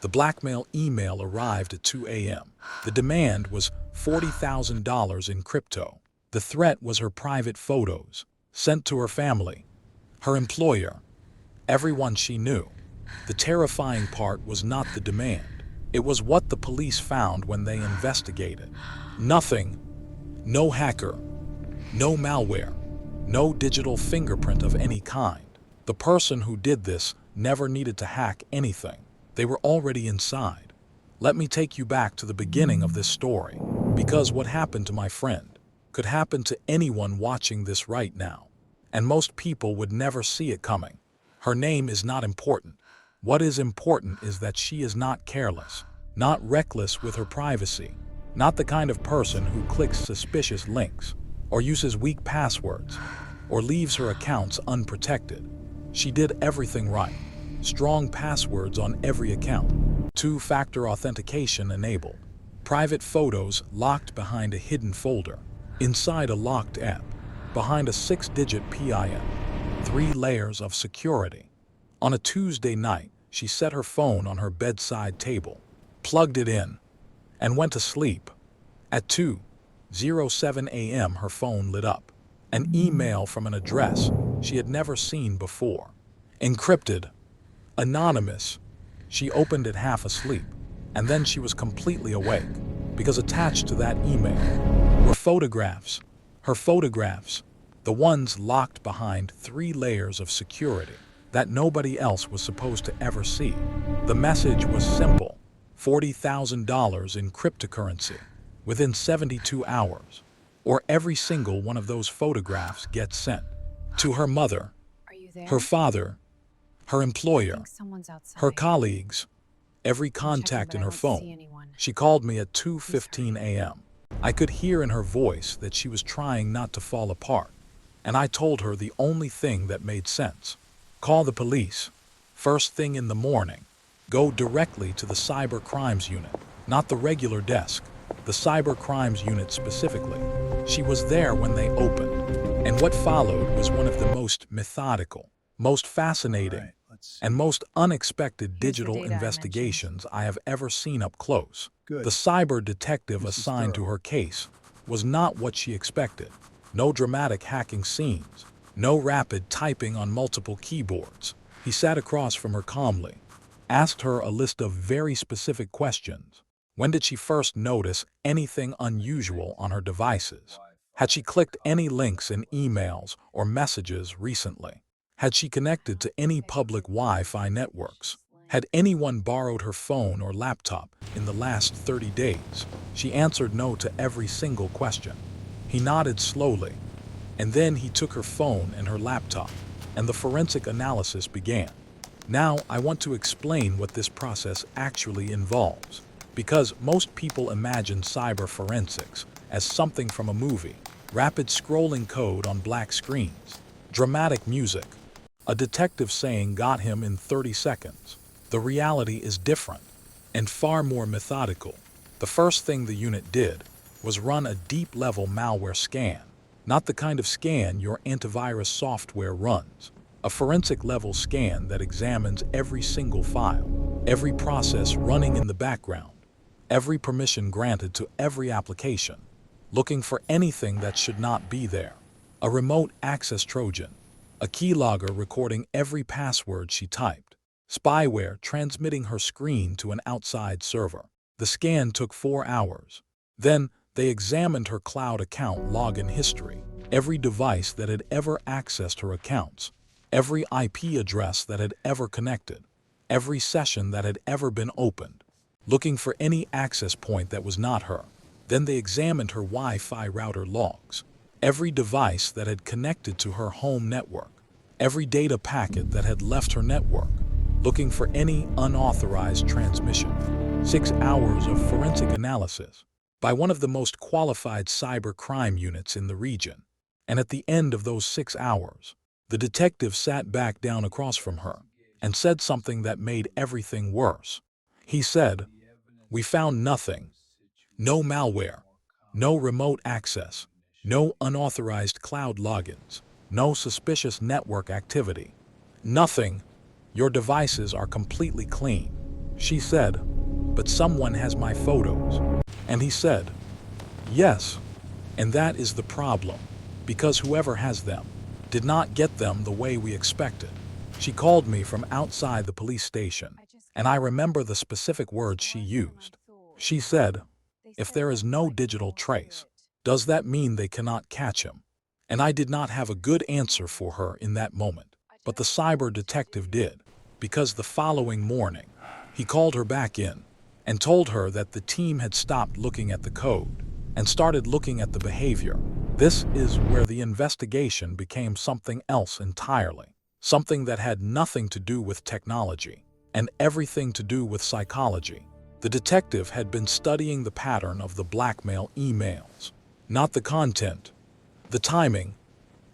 The blackmail email arrived at 2 a.m. The demand was $40,000 in crypto. The threat was her private photos, sent to her family, her employer, everyone she knew. The terrifying part was not the demand. It was what the police found when they investigated. Nothing, no hacker, no malware, no digital fingerprint of any kind. The person who did this never needed to hack anything. They were already inside. Let me take you back to the beginning of this story, because what happened to my friend could happen to anyone watching this right now, and most people would never see it coming. Her name is not important. What is important is that she is not careless, not reckless with her privacy, not the kind of person who clicks suspicious links, or uses weak passwords, or leaves her accounts unprotected. She did everything right. Strong passwords on every account. Two-factor authentication enabled. Private photos locked behind a hidden folder. Inside a locked app. Behind a 6-digit PIN. 3 layers of security. On a Tuesday night, she set her phone on her bedside table, plugged it in, and went to sleep. At 2:07 a.m. her phone lit up. An email from an address she had never seen before. Encrypted. Anonymous. She opened it half asleep, and then she was completely awake, because attached to that email were photographs. Her photographs, the ones locked behind 3 layers of security that nobody else was supposed to ever see. The message was simple: $40,000 in cryptocurrency within 72 hours, or every single one of those photographs gets sent to her mother, her father, her employer, her colleagues, every contact in her phone. She called me at 2:15 a.m. I could hear in her voice that she was trying not to fall apart, and I told her the only thing that made sense: call the police. First thing in the morning. Go directly to the cybercrimes unit, not the regular desk, the cybercrimes unit specifically. She was there when they opened, and what followed was one of the most methodical, most fascinating, and most unexpected digital investigations I have ever seen up close. The cyber detective assigned to her case was not what she expected. No dramatic hacking scenes, no rapid typing on multiple keyboards. He sat across from her calmly, asked her a list of very specific questions. When did she first notice anything unusual on her devices? Had she clicked any links in emails or messages recently? Had she connected to any public Wi-Fi networks? Had anyone borrowed her phone or laptop in the last 30 days? She answered no to every single question. He nodded slowly, and then he took her phone and her laptop, and the forensic analysis began. Now I want to explain what this process actually involves, because most people imagine cyber forensics as something from a movie: rapid scrolling code on black screens, dramatic music, a detective saying got him in 30 seconds. The reality is different and far more methodical. The first thing the unit did was run a deep-level malware scan, not the kind of scan your antivirus software runs. A forensic-level scan that examines every single file, every process running in the background, every permission granted to every application, looking for anything that should not be there. A remote access Trojan, a keylogger recording every password she typed, spyware transmitting her screen to an outside server. The scan took 4 hours. Then they examined her cloud account login history, every device that had ever accessed her accounts, every IP address that had ever connected, every session that had ever been opened, looking for any access point that was not her. Then they examined her Wi-Fi router logs, every device that had connected to her home network, every data packet that had left her network, looking for any unauthorized transmission. 6 hours of forensic analysis by one of the most qualified cyber crime units in the region. And at the end of those 6 hours, the detective sat back down across from her and said something that made everything worse. He said, "We found nothing. No malware, no remote access, no unauthorized cloud logins, no suspicious network activity. Nothing. Your devices are completely clean." She said, "But someone has my photos." And he said, "Yes, and that is the problem, because whoever has them did not get them the way we expected." She called me from outside the police station, and I remember the specific words she used. She said, "If there is no digital trace, does that mean they cannot catch him?" And I did not have a good answer for her in that moment, but the cyber detective did, because the following morning, he called her back in and told her that the team had stopped looking at the code and started looking at the behavior. This is where the investigation became something else entirely, something that had nothing to do with technology and everything to do with psychology. The detective had been studying the pattern of the blackmail emails, not the content, the timing.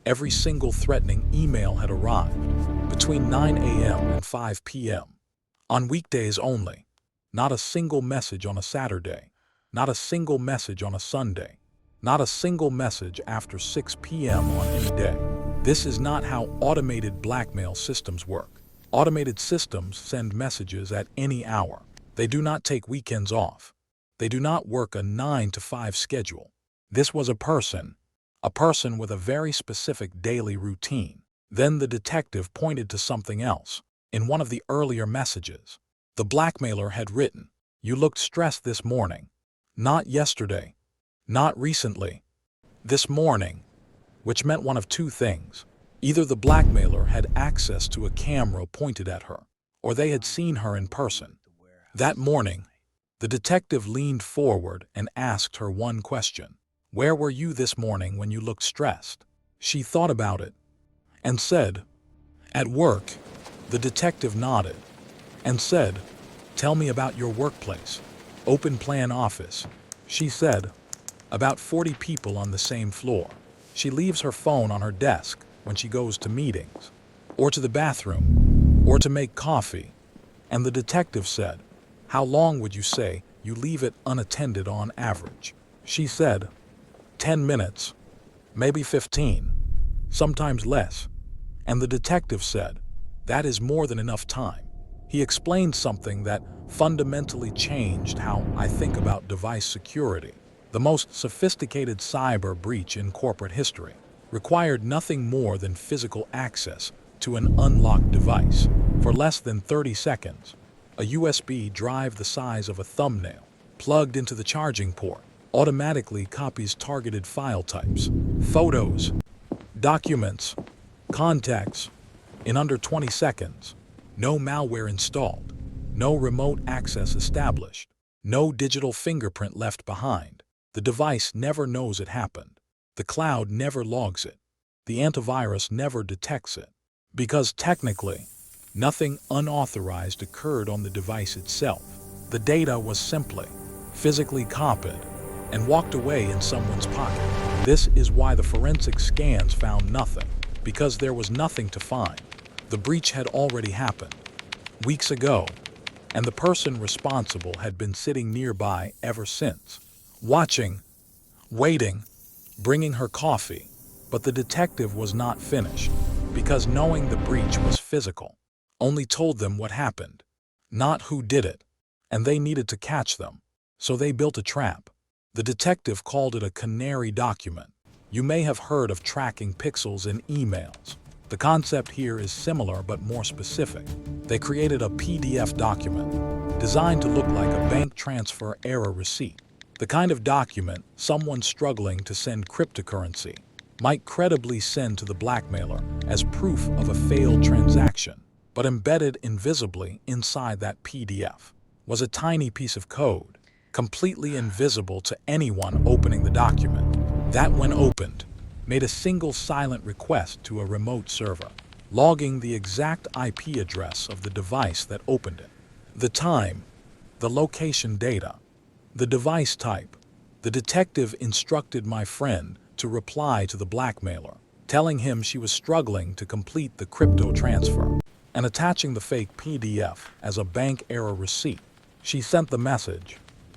Every single threatening email had arrived between 9 a.m. and 5 p.m. on weekdays only. Not a single message on a Saturday, not a single message on a Sunday, not a single message after 6 p.m. on any day. This is not how automated blackmail systems work. Automated systems send messages at any hour. They do not take weekends off. They do not work a 9-to-5 schedule. This was a person with a very specific daily routine. Then the detective pointed to something else. In one of the earlier messages, the blackmailer had written, "You looked stressed this morning. Not yesterday. Not recently. This morning," which meant one of two things. Either the blackmailer had access to a camera pointed at her, or they had seen her in person. That morning, the detective leaned forward and asked her one question. "Where were you this morning when you looked stressed?" She thought about it and said, "At work." The detective nodded and said, "Tell me about your workplace." "Open plan office." She said, "About 40 people on the same floor." She leaves her phone on her desk when she goes to meetings, or to the bathroom, or to make coffee. And the detective said, "How long would you say you leave it unattended on average?" She said, 10 minutes, maybe 15, sometimes less. And the detective said, "That is more than enough time." He explained something that fundamentally changed how I think about device security. The most sophisticated cyber breach in corporate history required nothing more than physical access to an unlocked device for less than 30 seconds. A USB drive the size of a thumbnail, plugged into the charging port, automatically copies targeted file types, photos, documents, contacts, in under 20 seconds. No malware installed, no remote access established, no digital fingerprint left behind. The device never knows it happened. The cloud never logs it. The antivirus never detects it. Because technically, nothing unauthorized occurred on the device itself. The data was simply physically copied and walked away in someone's pocket. This is why the forensic scans found nothing, because there was nothing to find. The breach had already happened weeks ago, and the person responsible had been sitting nearby ever since, watching, waiting, bringing her coffee. But the detective was not finished, because knowing the breach was physical only told them what happened, not who did it, and they needed to catch them. So they built a trap. The detective called it a canary document. You may have heard of tracking pixels in emails. The concept here is similar but more specific. They created a PDF document designed to look like a bank transfer error receipt, the kind of document someone struggling to send cryptocurrency might credibly send to the blackmailer as proof of a failed transaction. But embedded invisibly inside that PDF was a tiny piece of code, completely invisible to anyone opening the document, that when opened, made a single silent request to a remote server, logging the exact IP address of the device that opened it, the time, the location data, the device type. The detective instructed my friend to reply to the blackmailer, telling him she was struggling to complete the crypto transfer, and attaching the fake PDF as a bank error receipt. She sent the message,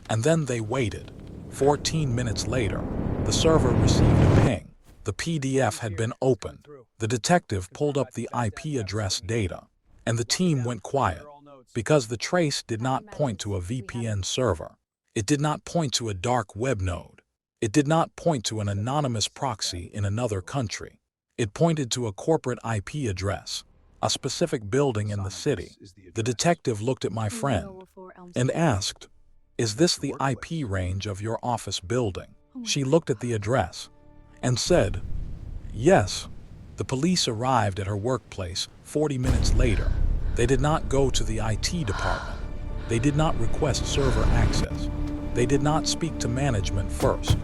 and then they waited. 14 minutes later, the server received a ping. The PDF had been opened. The detective pulled up the IP address data, and the team went quiet. Because the trace did not point to a VPN server. It did not point to a dark web node. It did not point to an anonymous proxy in another country. It pointed to a corporate IP address, a specific building in the city. The detective looked at my friend and asked, "Is this the IP range of your office building?" She looked at the address and said, "Yes." The police arrived at her workplace 40 minutes later. They did not go to the IT department. They did not request server access. They did not speak to management first.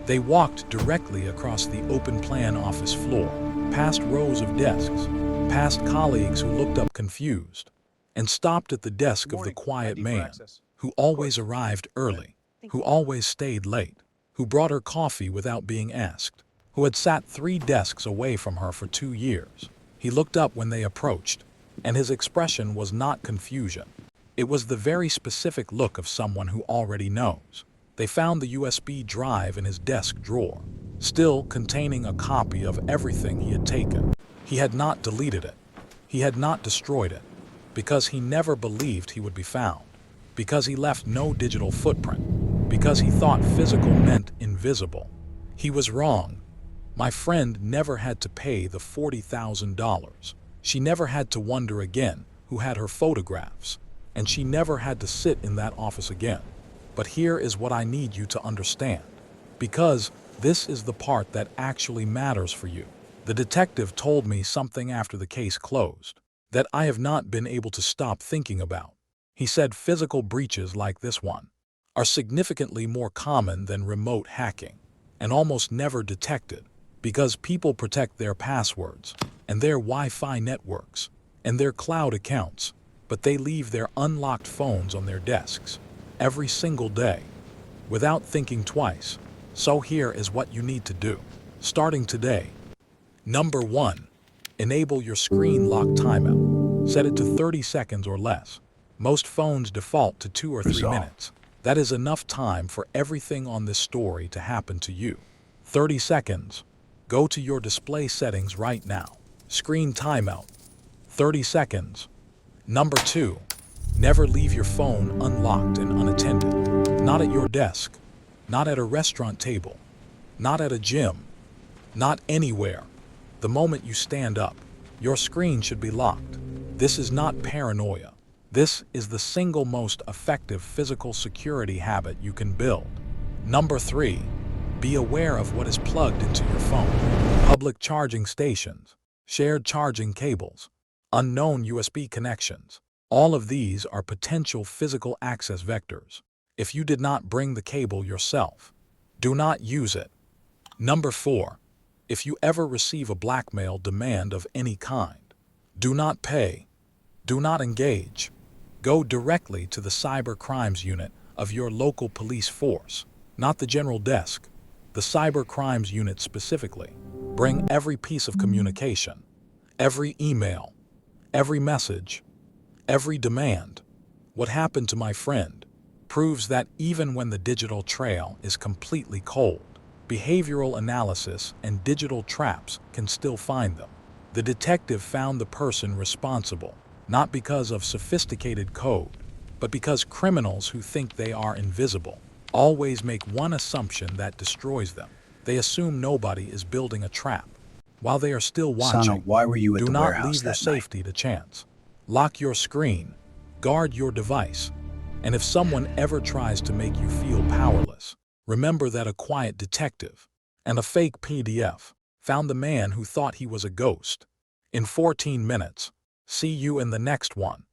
They walked directly across the open-plan office floor, past rows of desks, past colleagues who looked up confused, and stopped at the desk of the quiet man who always arrived early, who always stayed late, who brought her coffee without being asked, who had sat 3 desks away from her for 2 years. He looked up when they approached, and his expression was not confusion. It was the very specific look of someone who already knows. They found the USB drive in his desk drawer, still containing a copy of everything he had taken. He had not deleted it. He had not destroyed it, because he never believed he would be found, because he left no digital footprint, because he thought physical meant invisible. He was wrong. My friend never had to pay the $40,000. She never had to wonder again who had her photographs, and she never had to sit in that office again. But here is what I need you to understand, because this is the part that actually matters for you. The detective told me something after the case closed that I have not been able to stop thinking about. He said physical breaches like this one are significantly more common than remote hacking and almost never detected because people protect their passwords and their Wi-Fi networks and their cloud accounts, but they leave their unlocked phones on their desks every single day without thinking twice. So here is what you need to do, starting today. Number 1, enable your screen lock timeout. Set it to 30 seconds or less. Most phones default to 2 or 3 minutes. That is enough time for everything on this story to happen to you. 30 seconds. Go to your display settings right now. Screen timeout. 30 seconds. Number 2, never leave your phone unlocked and unattended. Not at your desk, not at a restaurant table, not at a gym, not anywhere. The moment you stand up, your screen should be locked. This is not paranoia. This is the single most effective physical security habit you can build. Number 3, be aware of what is plugged into your phone. Public charging stations, shared charging cables, unknown USB connections. All of these are potential physical access vectors. If you did not bring the cable yourself, do not use it. Number 4, if you ever receive a blackmail demand of any kind, do not pay, do not engage. Go directly to the cybercrimes unit of your local police force, not the general desk, the cybercrimes unit specifically. Bring every piece of communication, every email, every message, every demand. What happened to my friend proves that even when the digital trail is completely cold, behavioral analysis and digital traps can still find them. The detective found the person responsible, not because of sophisticated code, but because criminals who think they are invisible always make one assumption that destroys them. They assume nobody is building a trap. While they are still watching, Sana, why were you at do the not warehouse leave your that night? safety to chance. Lock your screen, guard your device, and if someone ever tries to make you feel powerless, remember that a quiet detective and a fake PDF found the man who thought he was a ghost. In 14 minutes. See you in the next one.